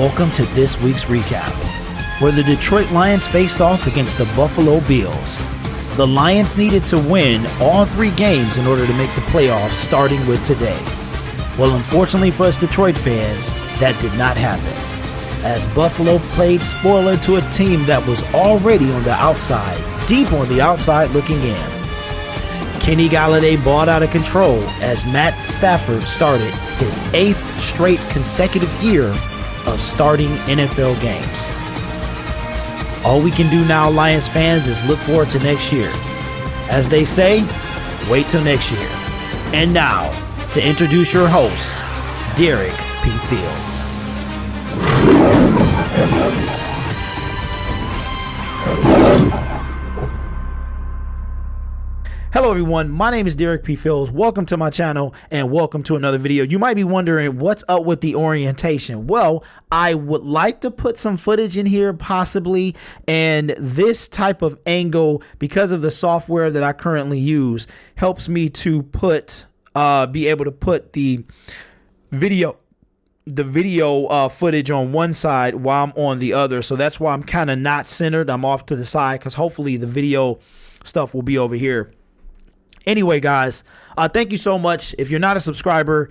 welcome to this week's recap, where the Detroit Lions faced off against the Buffalo Bills. The Lions needed to win all 3 games in order to make the playoffs, starting with today. Well, unfortunately for us Detroit fans, that did not happen, as Buffalo played spoiler to a team that was already on the outside, deep on the outside looking in. Kenny Golladay balled out of control as Matt Stafford started his 8th straight consecutive year of starting NFL games. All we can do now, Lions fans, is look forward to next year. As they say, wait till next year. And now, to introduce your host, Derek P. Fields. Hello everyone, my name is Derek P. Fields. Welcome to my channel and welcome to another video. You might be wondering what's up with the orientation. Well, I would like to put some footage in here possibly, and this type of angle, because of the software that I currently use, helps me to be able to put the video footage on one side while I'm on the other. So that's why I'm kind of not centered. I'm off to the side because hopefully the video stuff will be over here. Anyway, guys, thank you so much. If you're not a subscriber,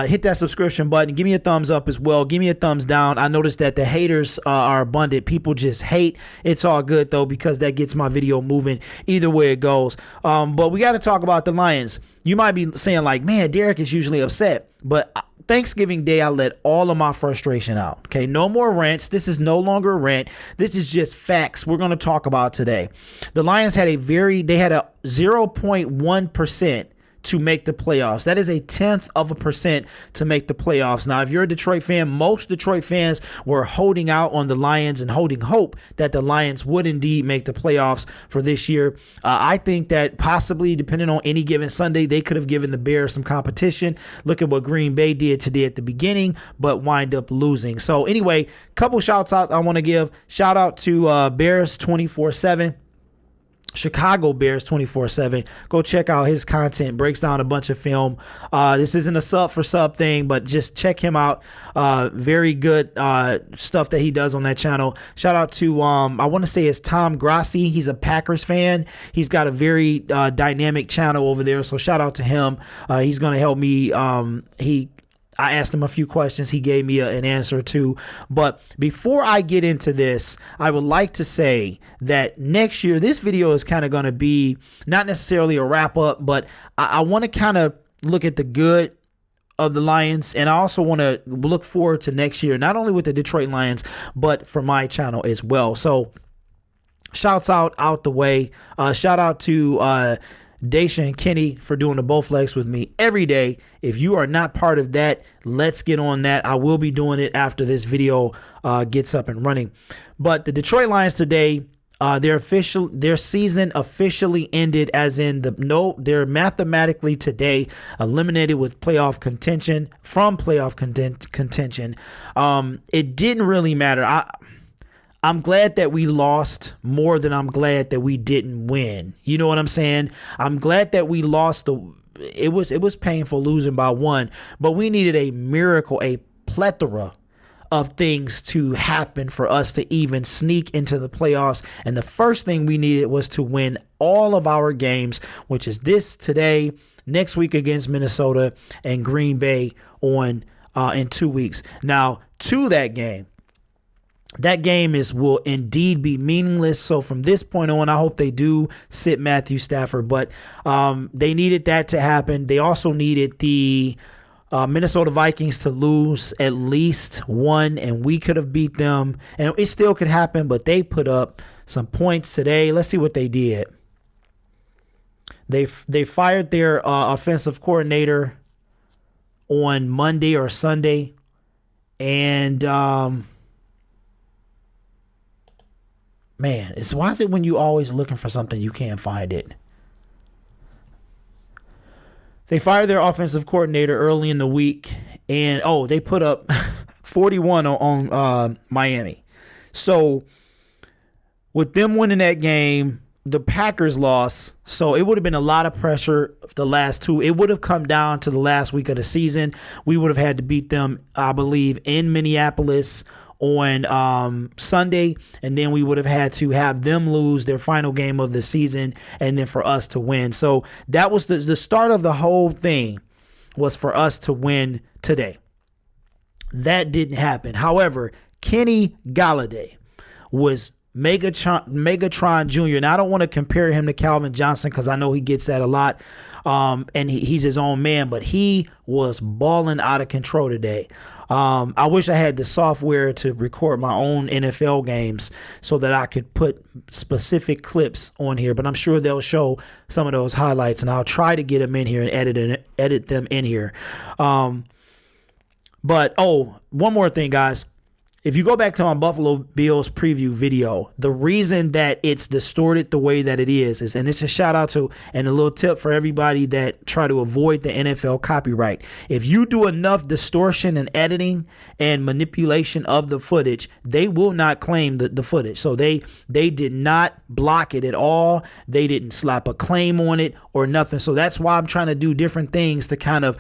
hit that subscription button. Give me a thumbs up as well. Give me a thumbs down. I noticed that the haters are abundant. People just hate. It's all good, though, because that gets my video moving either way it goes. But we got to talk about the Lions. You might be saying like, man, Derek is usually upset. But Thanksgiving Day, I let all of my frustration out. Okay, no more rants. This is no longer a rant. This is just facts we're going to talk about today. The Lions had a 0.1% to make the playoffs. That is a 0.1% to make the playoffs. Now, if you're a Detroit fan, most Detroit fans were holding out on the Lions and holding hope that the Lions would indeed make the playoffs for this year. I think that possibly, depending on any given Sunday, they could have given the Bears some competition. Look at what Green Bay did today at the beginning, but wind up losing. So anyway, couple shouts out I want to give. Shout out to Bears 24/7. Chicago Bears 24/7. Go check out his content. Breaks down a bunch of film. This isn't a sub for sub thing, but just check him out. Very good stuff that he does on that channel. Shout out to I want to say it's Tom Grassi. He's a Packers fan. He's got a very dynamic channel over there, so shout out to him. He's gonna help me. I asked him a few questions. He gave me an answer too. But before I get into this, I would like to say that next year, this video is kind of going to be not necessarily a wrap up, but I want to kind of look at the good of the Lions. And I also want to look forward to next year, not only with the Detroit Lions, but for my channel as well. So shouts out the way. Shout out to Daisha and Kenny for doing the Bowflex with me every day. If you are not part of that, let's get on that. I will be doing it after this video gets up and running. But the Detroit Lions today, their season officially ended, as in they're mathematically today eliminated with playoff contention from playoff contention. It didn't really matter. I'm glad that we lost more than I'm glad that we didn't win. You know what I'm saying? I'm glad that we lost. It was painful losing by 1, but we needed a miracle, a plethora of things to happen for us to even sneak into the playoffs. And the first thing we needed was to win all of our games, which is this today, next week against Minnesota, and Green Bay in 2 weeks. Now, to that game. That game will indeed be meaningless. So from this point on, I hope they do sit Matthew Stafford. But they needed that to happen. They also needed the Minnesota Vikings to lose at least 1, and we could have beat them. And it still could happen, but they put up some points today. Let's see what they did. They fired their offensive coordinator on Monday or Sunday. And man, why is it when you always looking for something you can't find it? They fired their offensive coordinator early in the week, and they put up 41 on Miami. So with them winning that game, the Packers lost, so it would have been a lot of pressure the last two. It would have come down to the last week of the season. We would have had to beat them, I believe, in Minneapolis on Sunday, and then we would have had to have them lose their final game of the season, and then for us to win. So that was the start of the whole thing, was for us to win today. That didn't happen. However, Kenny Golladay was Megatron Jr. Now, I don't want to compare him to Calvin Johnson because I know he gets that a lot, and he's his own man, but he was balling out of control today. I wish I had the software to record my own NFL games so that I could put specific clips on here, but I'm sure they'll show some of those highlights, and I'll try to get them in here and edit them in here. But one more thing, guys. If you go back to my Buffalo Bills preview video, the reason that it's distorted the way that it is, and it's a shout out to and a little tip for everybody that try to avoid the NFL copyright. If you do enough distortion and editing and manipulation of the footage, they will not claim the footage. So they did not block it at all. They didn't slap a claim on it or nothing. So that's why I'm trying to do different things to kind of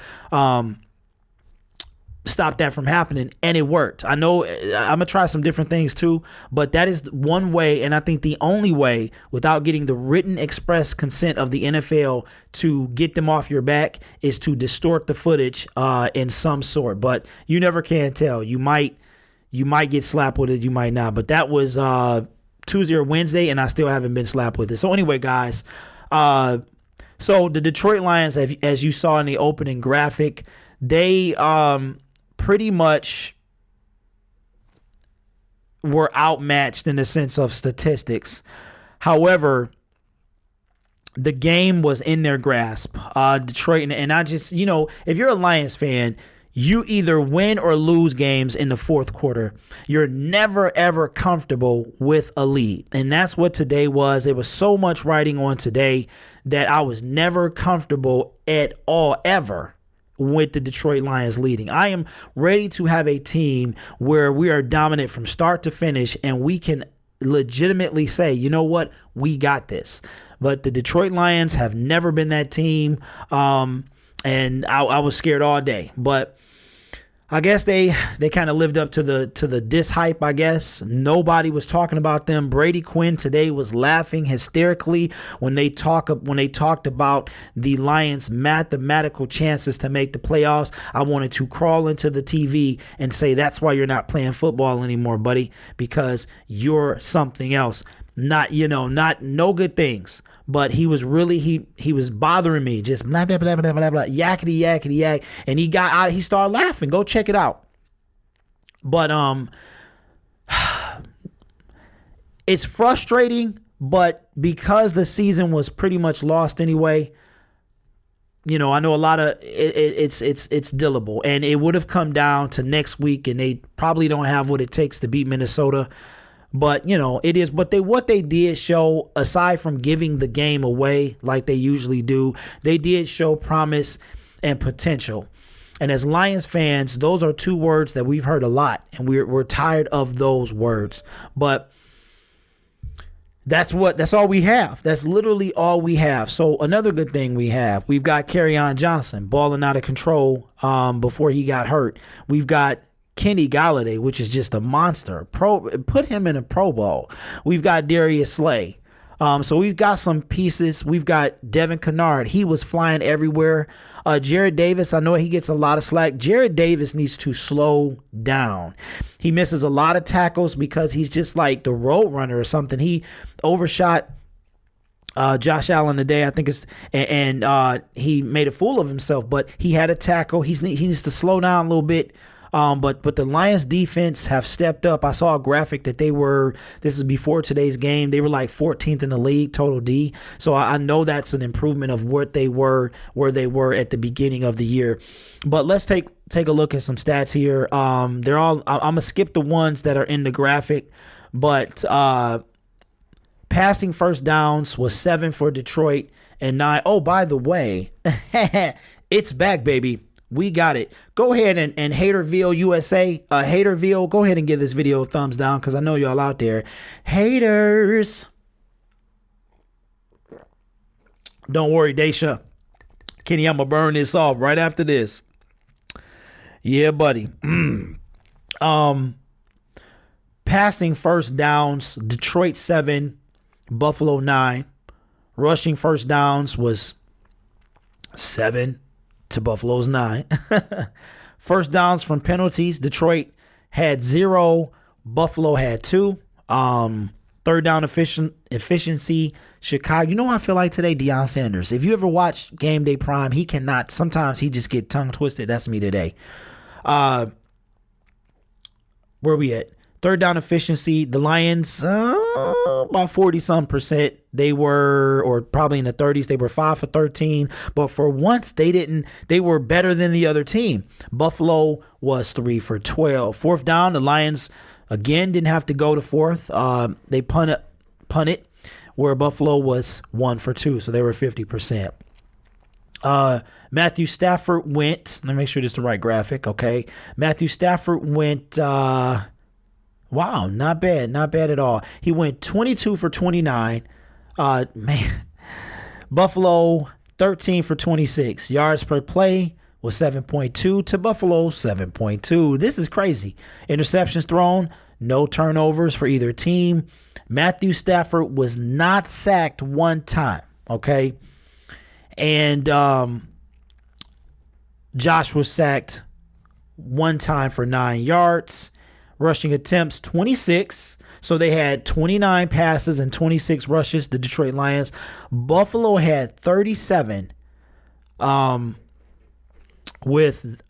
stop that from happening, and it worked. I know I'm gonna try some different things too, but that is one way, and I think the only way, without getting the written express consent of the NFL to get them off your back, is to distort the footage in some sort. But you never can tell. You might get slapped with it, you might not. But that was Tuesday or Wednesday, and I still haven't been slapped with it. So anyway, guys, so the Detroit Lions, as you saw in the opening graphic, they pretty much were outmatched in the sense of statistics. However, the game was in their grasp. Detroit, and I just, if you're a Lions fan, you either win or lose games in the fourth quarter. You're never, ever comfortable with a lead. And that's what today was. There was so much writing on today that I was never comfortable at all, ever, with the Detroit Lions leading. I am ready to have a team where we are dominant from start to finish, and we can legitimately say, you know what, we got this. But the Detroit Lions have never been that team, and I was scared all day. But I guess they kind of lived up to the diss hype, I guess. Nobody was talking about them. Brady Quinn today was laughing hysterically when they talked about the Lions' mathematical chances to make the playoffs. I wanted to crawl into the TV and say, that's why you're not playing football anymore, buddy, because you're something else. Not no good things. But he was really, he was bothering me, just blah, blah, blah, blah, blah, blah, yakety, yakety, yak. And he got out, he started laughing. Go check it out. But it's frustrating, but because the season was pretty much lost anyway, I know a lot of it's dealable, and it would have come down to next week, and they probably don't have what it takes to beat Minnesota. But, it is what they did show, aside from giving the game away like they usually do, they did show promise and potential. And as Lions fans, those are two words that we've heard a lot, and we're tired of those words. But that's all we have. That's literally all we have. So another good thing we've got Kerryon Johnson balling out of control before he got hurt. We've got Kenny Golladay, which is just a monster. Put him in a Pro Bowl. We've got Darius Slay. So we've got some pieces. We've got Devin Kennard. He was flying everywhere. Jared Davis, I know he gets a lot of slack. Jared Davis needs to slow down. He misses a lot of tackles because he's just like the road runner or something. He overshot Josh Allen today, I think and he made a fool of himself, but he had a tackle. He needs to slow down a little bit. But the Lions defense have stepped up. I saw a graphic that this is before today's game, they were like 14th in the league total D. So I know that's an improvement of where they were at the beginning of the year. But let's take a look at some stats here. I'm going to skip the ones that are in the graphic, but passing first downs was 7 for Detroit and 9. Oh, by the way, it's back, baby. We got it. Go ahead and Haterville USA, Haterville, go ahead and give this video a thumbs down because I know y'all out there. Haters. Don't worry, Daisha. Kenny, I'm going to burn this off right after this. Yeah, buddy. Passing first downs, Detroit 7, Buffalo 9. Rushing first downs was 7 to Buffalo's 9. First downs from penalties, Detroit had 0, Buffalo had 2. Third down efficiency, Chicago. You know what I feel like today? Deion Sanders. If you ever watch Game Day Prime, he cannot. Sometimes he just get tongue twisted. That's me today. Where we at? Third down efficiency, the Lions, about 40-some%. They were, or probably in the 30s, they were 5 for 13. But for once, they were better than the other team. Buffalo was 3 for 12. Fourth down, the Lions, again, didn't have to go to fourth. They punt it, where Buffalo was 1 for 2. So they were 50%. Matthew Stafford went, let me make sure this is the right graphic, okay? Matthew Stafford went, wow, not bad at all. He went 22 for 29. Man, Buffalo 13 for 26. Yards per play was 7.2 to Buffalo 7.2. This is crazy. Interceptions thrown, no turnovers for either team. Matthew Stafford was not sacked one time, okay? And Josh was sacked one time for 9 yards. Rushing attempts, 26. So they had 29 passes and 26 rushes, the Detroit Lions. Buffalo had 37 with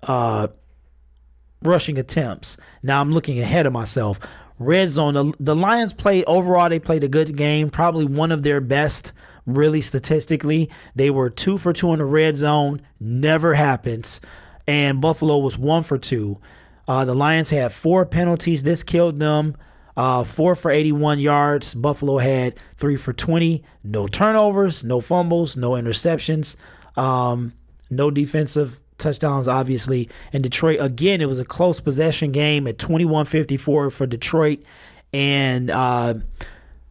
rushing attempts. Now I'm looking ahead of myself. Red zone, the Lions played overall, they played a good game, probably one of their best, really statistically. They were 2 for 2 in the red zone, never happens. And Buffalo was 1 for 2. The Lions had 4 penalties. This killed them. 4 for 81 yards. Buffalo had 3 for 20. No turnovers, no fumbles, no interceptions, no defensive touchdowns, obviously. And Detroit, again, it was a close possession game at 21-54 for Detroit and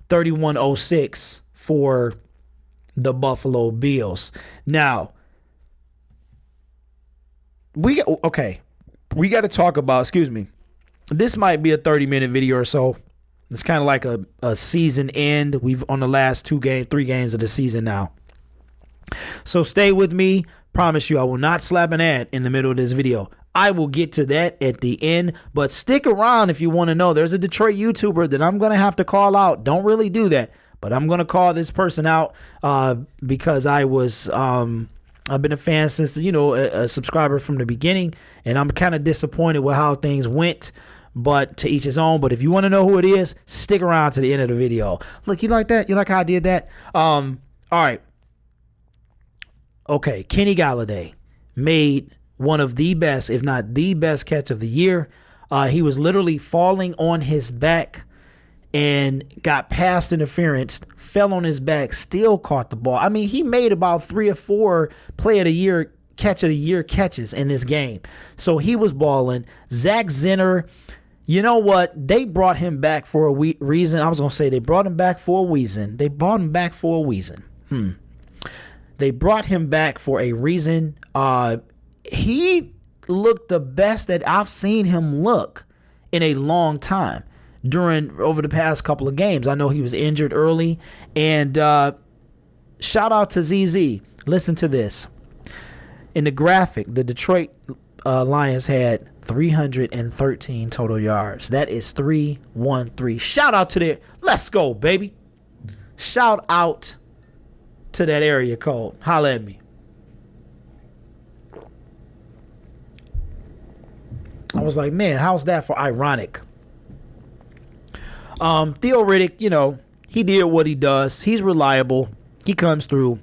31-06 for the Buffalo Bills. Now, we got to talk about, this might be a 30-minute video or so. It's kind of like a season end. We've on the last 3 games of the season now. So stay with me. Promise you, I will not slap an ad in the middle of this video. I will get to that at the end, but stick around if you want to know. There's a Detroit YouTuber that I'm going to have to call out. Don't really do that, but I'm going to call this person out because I've been a fan since, a subscriber from the beginning, and I'm kind of disappointed with how things went, but to each his own. But if you want to know who it is, stick around to the end of the video. Look, you like that? You like how I did that? All right. Okay, Kenny Golladay made one of the best, if not the best catch of the year. He was literally falling on his back and got past interference, fell on his back, still caught the ball. I mean, he made about 3 or 4 play of the year, catch of the year catches in this game. So he was balling. Zach Zenner, you know what? They brought him back for a reason. I was going to say they brought him back for a reason. They brought him back for a reason. They brought him back for a reason. He looked the best that I've seen him look in a long time over the past couple of games. I know he was injured early. And shout out to ZZ. Listen to this. In the graphic, the Detroit Lions had 313 total yards. That is 313. Shout out to that. Let's go, baby. Shout out to that area code. Holla at me. I was like, man, how's that for ironic? Theo Riddick, he did what he does. He's reliable. He comes through.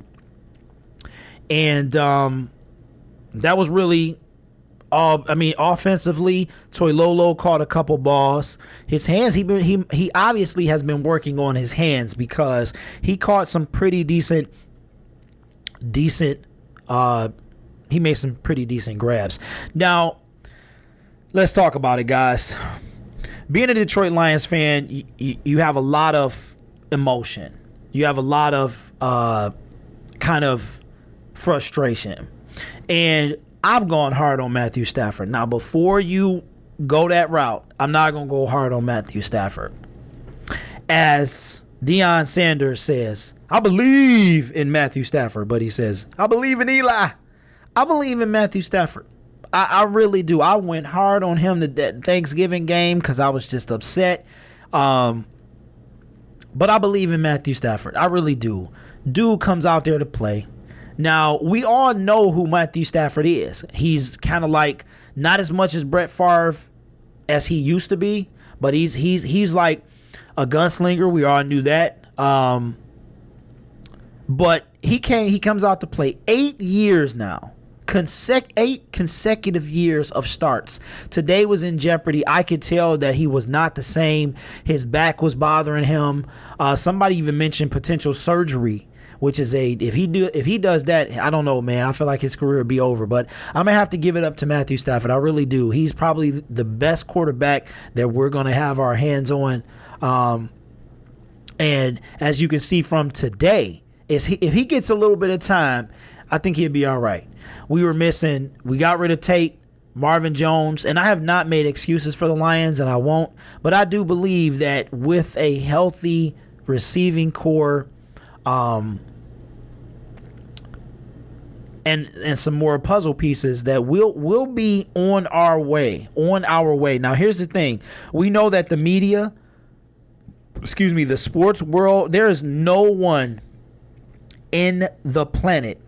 And that was really offensively, Toilolo caught a couple balls. His hands, he obviously has been working on his hands because he caught some pretty decent he made some pretty decent grabs. Now, let's talk about it, guys. Being a Detroit Lions fan, you have a lot of emotion. You have a lot of kind of frustration. And I've gone hard on Matthew Stafford. Now, before you go that route, I'm not going to go hard on Matthew Stafford. As Deion Sanders says, I believe in Matthew Stafford, but he says, I believe in Eli. I believe in Matthew Stafford. I really do. I went hard on him that Thanksgiving game because I was just upset. But I believe in Matthew Stafford. I really do. Dude comes out there to play. Now, we all know who Matthew Stafford is. He's kind of like not as much as Brett Favre as he used to be, but he's like a gunslinger. We all knew that. But he comes out to play 8 years now. 8 consecutive years of starts. Today was in jeopardy. I could tell that he was not the same. His back was bothering him. Somebody even mentioned potential surgery, which is if he does that, I don't know, man. I feel like his career would be over. But I'm gonna have to give it up to Matthew Stafford. I really do. He's probably the best quarterback that we're gonna have our hands on. And as you can see from today, if he gets a little bit of time, I think he'll be all right. We got rid of Tate, Marvin Jones, and I have not made excuses for the Lions, and I won't. But I do believe that with a healthy receiving core, and some more puzzle pieces, that we'll be on our way. Now, here's the thing. We know that the media, the sports world, there is no one on the planet,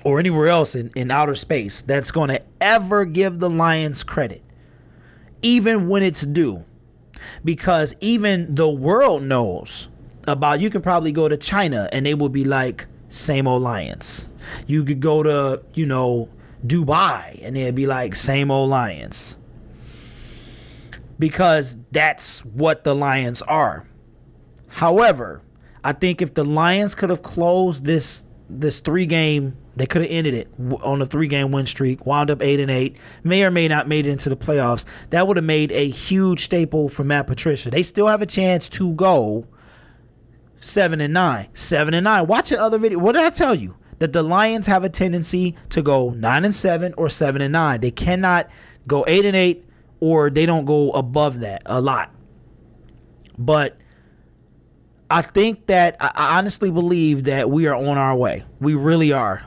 or anywhere else in outer space that's going to ever give the Lions credit, even when it's due. Because even the world knows about, you can probably go to China and they will be like, same old Lions. You could go to, Dubai and they'd be like, same old Lions. Because that's what the Lions are. However, I think if the Lions could have closed this 3-game, they could have ended it on a 3-game win streak, wound up 8-8, may or may not made it into the playoffs. That would have made a huge staple for Matt Patricia. They still have a chance to go 7-9. 7-9. Watch the other video. What did I tell you? That the Lions have a tendency to go 9-7 or 7-9. They cannot go 8-8, or they don't go above that a lot. But I think that I honestly believe that we are on our way. We really are.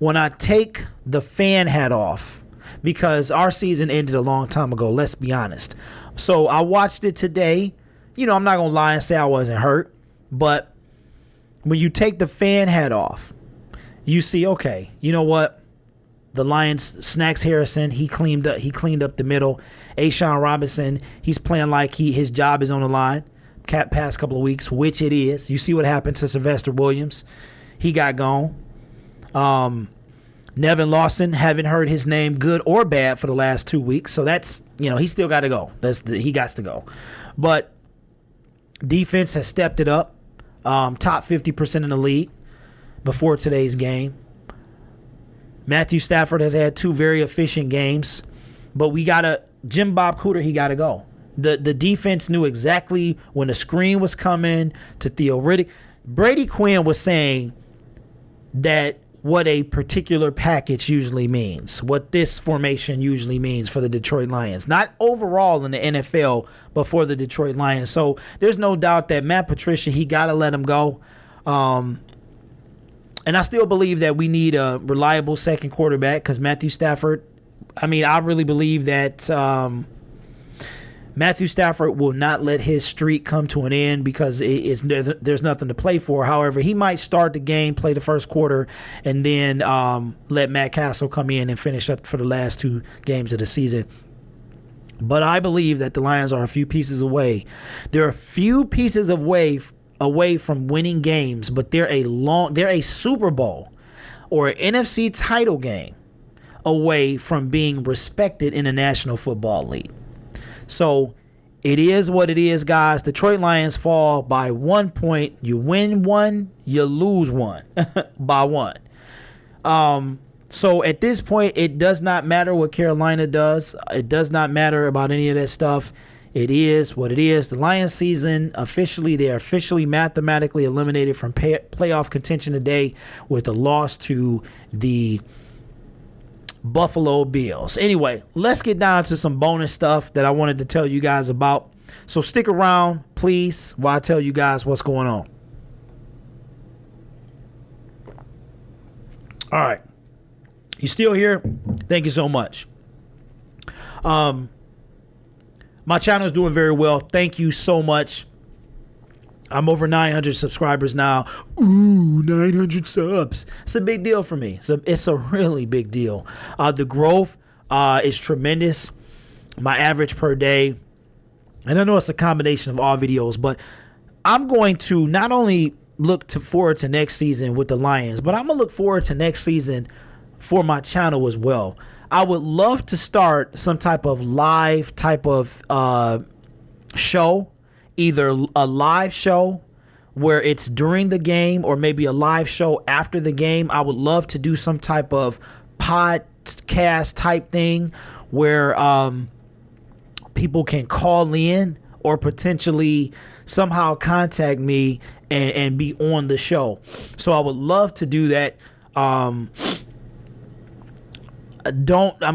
When I take the fan hat off, because our season ended a long time ago, let's be honest. So I watched it today. I'm not going to lie and say I wasn't hurt. But when you take the fan hat off, you see, okay, you know what? The Lions, Snacks Harrison, he cleaned up the middle. A'Shawn Robinson, he's playing like his job is on the line. Past couple of weeks, which it is. You see what happened to Sylvester Williams. He got gone. Nevin Lawson, haven't heard his name good or bad for the last 2 weeks. So that's, he still got to go. He got to go. But defense has stepped it up. Top 50% in the league before today's game. Matthew Stafford has had 2 very efficient games. But Jim Bob Cooter, he got to go. The defense knew exactly when the screen was coming to Theo Riddick. Brady Quinn was saying that what a particular package usually means, what this formation usually means for the Detroit Lions. Not overall in the NFL, but for the Detroit Lions. So there's no doubt that Matt Patricia, he got to let him go. And I still believe that we need a reliable second quarterback, because Matthew Stafford, I really believe that Matthew Stafford will not let his streak come to an end, because there's nothing to play for. However, he might start the game, play the first quarter, and then let Matt Castle come in and finish up for the last 2 games of the season. But I believe that the Lions are a few pieces away. They're a few pieces away from winning games, but they're a Super Bowl or an NFC title game away from being respected in the National Football League. So it is what it is, guys. Detroit Lions fall by 1 point. You win 1, you lose 1 by 1. So at this point, it does not matter what Carolina does. It does not matter about any of that stuff. It is what it is. The Lions season they are officially mathematically eliminated from playoff contention today with a loss to the Buffalo Bills. Anyway, let's get down to some bonus stuff that I wanted to tell you guys about. So stick around, please, while I tell you guys what's going on. All right. You still here? Thank you so much. My channel is doing very well. Thank you so much. I'm over 900 subscribers now. Ooh, 900 subs. It's a big deal for me. It's a really big deal. The growth is tremendous. My average per day, and I know it's a combination of all videos, but I'm going to not only look forward to next season with the Lions, but I'm going to look forward to next season for my channel as well. I would love to start some type of live type of show, either a live show where it's during the game or maybe a live show after the game. I would love to do some type of podcast type thing where people can call in or potentially somehow contact me and be on the show. So I would love to do that. I'm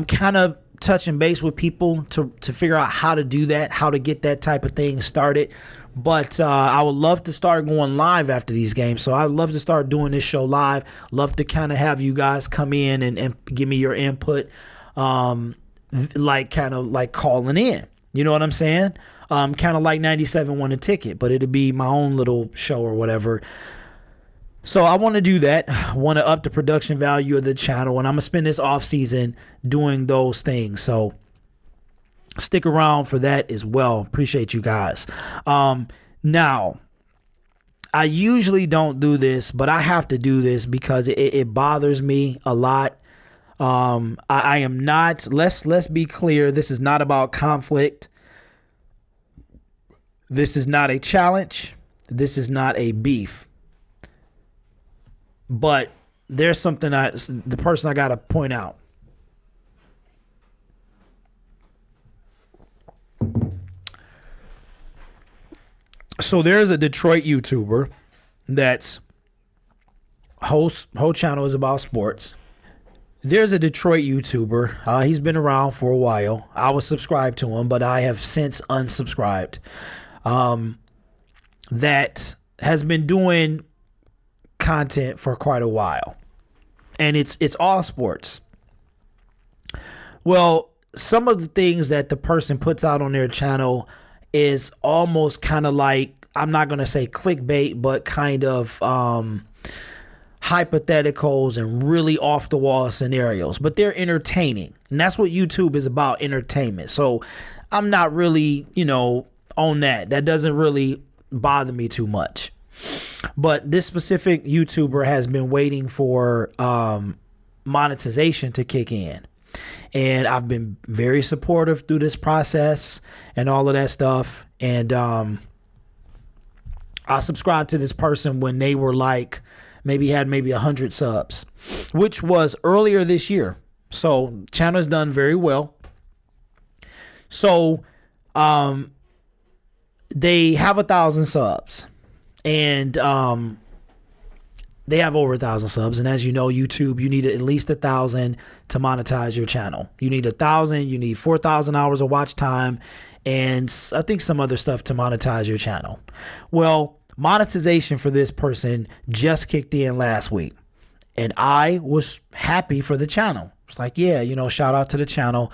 kind of touching base with people to figure out how to do that, how to get that type of thing started. But I would love to start going live after these games. So I'd love to start doing this show live. Love to kind of have you guys come in and give me your input, like kind of like calling in. You know what I'm saying? Kind of like 97 won a ticket, but it'd be my own little show or whatever. So I want to do that. I want to up the production value of the channel, and I'm going to spend this off season doing those things. So stick around for that as well. Appreciate you guys. Now, I usually don't do this, but I have to do this because it bothers me a lot. I am not, let's be clear. This is not about conflict. This is not a challenge. This is not a beef. But there's something the person I got to point out. So there's a Detroit YouTuber that's whole channel is about sports. There's a Detroit YouTuber. He's been around for a while. I was subscribed to him, but I have since unsubscribed. That has been doing content for quite a while, and it's all sports. Well, some of the things that the person puts out on their channel is almost kind of like, I'm not going to say clickbait, but kind of hypotheticals and really off the wall scenarios, but they're entertaining, and that's what YouTube is about, entertainment. So I'm not really, on that. That doesn't really bother me too much. But this specific YouTuber has been waiting for monetization to kick in. And I've been very supportive through this process and all of that stuff. And I subscribed to this person when they were like, had 100 subs, which was earlier this year. So channel has done very well. So they have 1,000 subs. And they have over 1,000 subs. And as you know, YouTube, you need at least 1,000 to monetize your channel. You need 1,000, you need 4,000 hours of watch time, and I think some other stuff to monetize your channel. Well, monetization for this person just kicked in last week. And I was happy for the channel. It's like, yeah, shout out to the channel.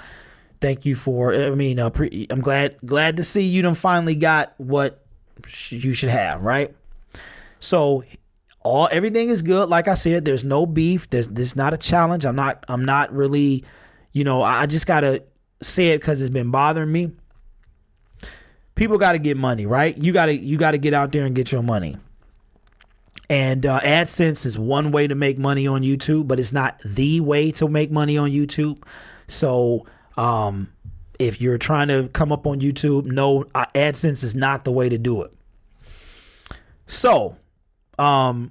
Thank you for, I'm glad to see you done finally got what you should have, right? So everything is good. Like I said, there's no beef. This not a challenge. I'm not really, I just gotta say it because it's been bothering me. People got to get money, right? You got to get out there and get your money. And AdSense is one way to make money on YouTube, but it's not the way to make money on YouTube. So if you're trying to come up on YouTube, no, AdSense is not the way to do it. So, and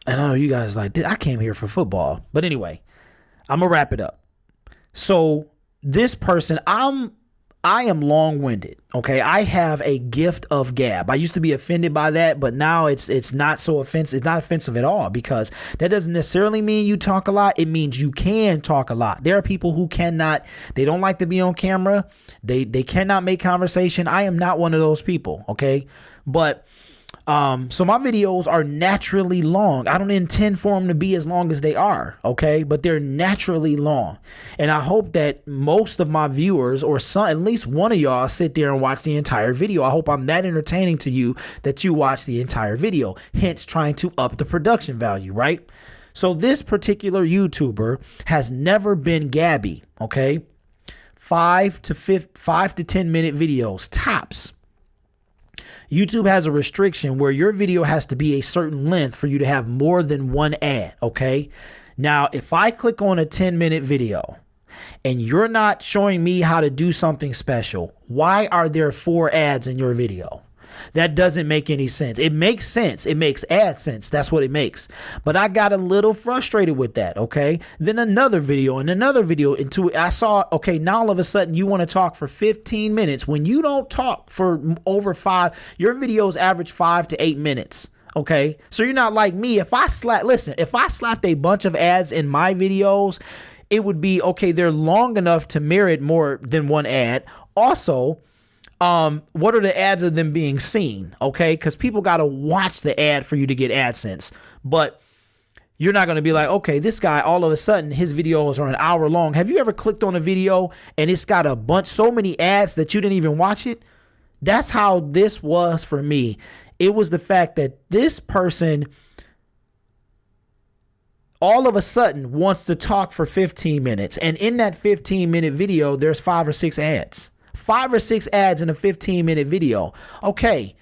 I know you guys like, I came here for football, but anyway, I'm gonna wrap it up. So this person, I'm I am long-winded. Okay, I have a gift of gab. I used to be offended by that, but now it's not so offensive. It's not offensive at all, because that doesn't necessarily mean you talk a lot. It means you can talk a lot. There are people who cannot. They don't like to be on camera. They cannot make conversation. I am not one of those people. Okay, but so my videos are naturally long. I don't intend for them to be as long as they are, okay? But they're naturally long. And I hope that most of my viewers, or some, at least one of y'all, sit there and watch the entire video. I hope I'm that entertaining to you that you watch the entire video, hence trying to up the production value, right? So this particular YouTuber has never been Gabby, okay? 5 to 10 minute videos, tops. YouTube has a restriction where your video has to be a certain length for you to have more than one ad, okay? Now, if I click on a 10-minute video and you're not showing me how to do something special, why are there 4 ads in your video? That doesn't make any sense. It makes sense. It makes ad sense. That's what it makes. But I got a little frustrated with that, okay? Then another video and another video into I saw, okay, now all of a sudden you want to talk for 15 minutes when you don't talk for over 5. Your videos average 5 to 8 minutes. Okay, so you're not like me. If I slapped a bunch of ads in my videos, it would be okay. They're long enough to merit more than one ad. Also, what are the ads of them being seen? Okay, because people got to watch the ad for you to get AdSense. But you're not going to be like, okay, this guy, all of a sudden his videos are an hour long. Have you ever clicked on a video and it's got so many ads that you didn't even watch it? That's how this was for me. It was the fact that this person all of a sudden wants to talk for 15 minutes. And in that 15-minute video, there's 5 or 6 ads. 5 or 6 ads in a 15-minute video. Okay,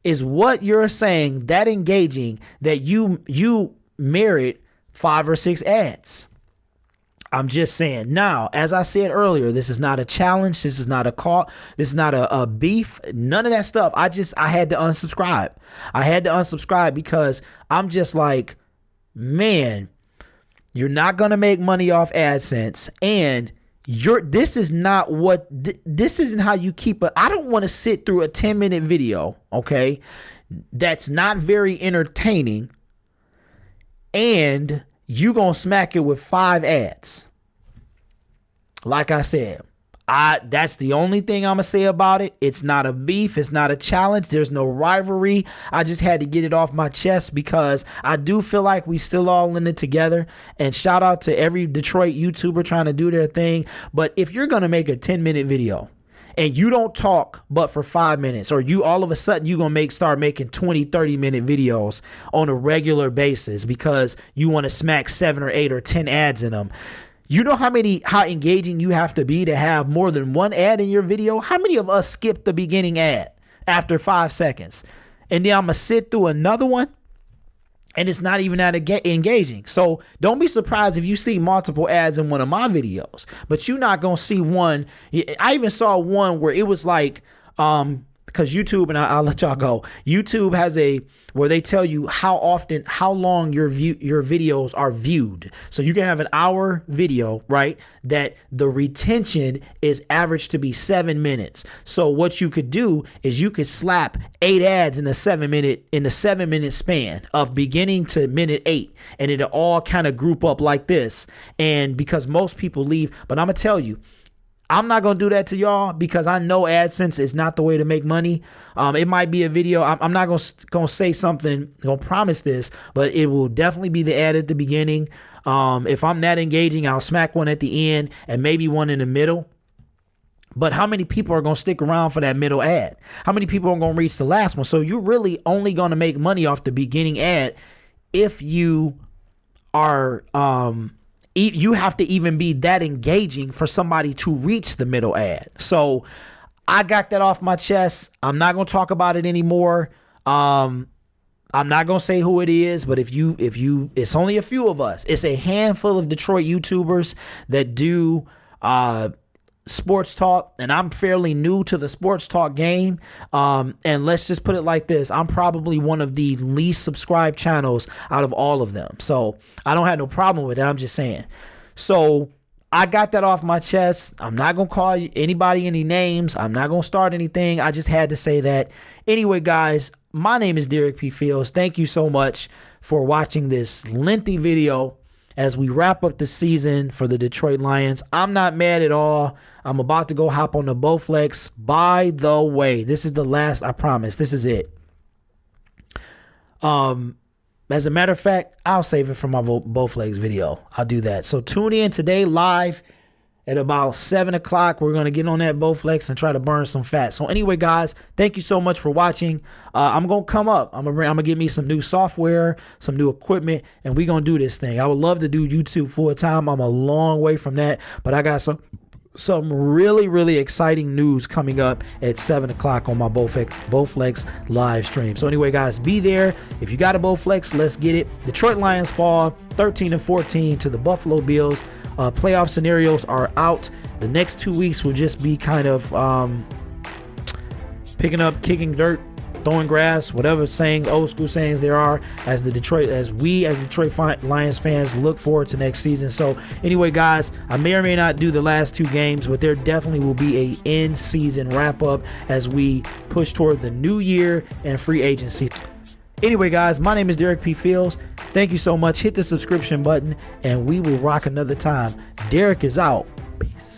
is what you're saying that engaging that you merit 5 or 6 ads? I'm just saying. Now, as I said earlier, this is not a challenge. This is not a call. This is not a beef. None of that stuff. I had to unsubscribe. I had to unsubscribe because I'm just like, man, you're not going to make money off AdSense, and this isn't how you keep I don't want to sit through a 10-minute video, okay, that's not very entertaining, and you gonna smack it with 5 ads. Like I said, that's the only thing I'm gonna say about it. It's not a beef. It's not a challenge. There's no rivalry. I just had to get it off my chest because I do feel like we still all in it together. And shout out to every Detroit YouTuber trying to do their thing. But if you're gonna make a 10-minute video and you don't talk but for 5 minutes, or you all of a sudden you're gonna start making 20-30-minute videos on a regular basis because you want to smack 7 or 8 or 10 ads in them. You know how engaging you have to be to have more than one ad in your video? How many of us skip the beginning ad after 5 seconds? And then I'm going to sit through another one and it's not even that engaging. So don't be surprised if you see multiple ads in one of my videos, but you're not going to see one. I even saw one where it was like, because YouTube, and I'll let y'all go. YouTube has where they tell you how long your videos are viewed. So you can have an hour video, right? That the retention is averaged to be 7 minutes. So what you could do is you could slap 8 ads in a 7 minute span of beginning to minute 8, and it'll all kind of group up like this. And because most people leave, but I'm gonna tell you, I'm not going to do that to y'all because I know AdSense is not the way to make money. It might be a video. I'm not going to say something, going to promise this, but it will definitely be the ad at the beginning. If I'm that engaging, I'll smack one at the end and maybe one in the middle. But how many people are going to stick around for that middle ad? How many people are going to reach the last one? So you're really only going to make money off the beginning ad if you are, you have to even be that engaging for somebody to reach the middle ad. So I got that off my chest. I'm not going to talk about it anymore. I'm not going to say who it is, but if you, it's only a few of us. It's a handful of Detroit YouTubers that do, sports talk, and I'm fairly new to the sports talk game. And let's just put it like this. I'm probably one of the least subscribed channels out of all of them. So I don't have no problem with it. I'm just saying. So I got that off my chest. I'm not going to call anybody any names. I'm not going to start anything. I just had to say that. Anyway, guys, my name is Derek P. Fields. Thank you so much for watching this lengthy video as we wrap up the season for the Detroit Lions. I'm not mad at all. I'm about to go hop on the Bowflex. By the way, this is the last, I promise. This is it. As a matter of fact, I'll save it for my Bowflex video. I'll do that. So tune in today live at about 7 o'clock. We're going to get on that Bowflex and try to burn some fat. So anyway, guys, thank you so much for watching. I'm going to come up. I'm going to get me some new software, some new equipment, and we're going to do this thing. I would love to do YouTube full time. I'm a long way from that, but I got some really, really exciting news coming up at 7 o'clock on my Bowflex live stream. So anyway, guys, be there. If you got a Bowflex, let's get it. Detroit Lions fall 13-14 to the Buffalo Bills. Playoff scenarios are out. The next 2 weeks will just be kind of picking up, kicking dirt, throwing grass, whatever sayings, old school sayings there are, as Detroit Lions fans look forward to next season. So anyway, guys, I may or may not do the last 2 games, but there definitely will be a in-season wrap-up as we push toward the new year and free agency. Anyway, guys, my name is Derek P. Fields. Thank you so much. Hit the subscription button, and we will rock another time. Derek is out. Peace.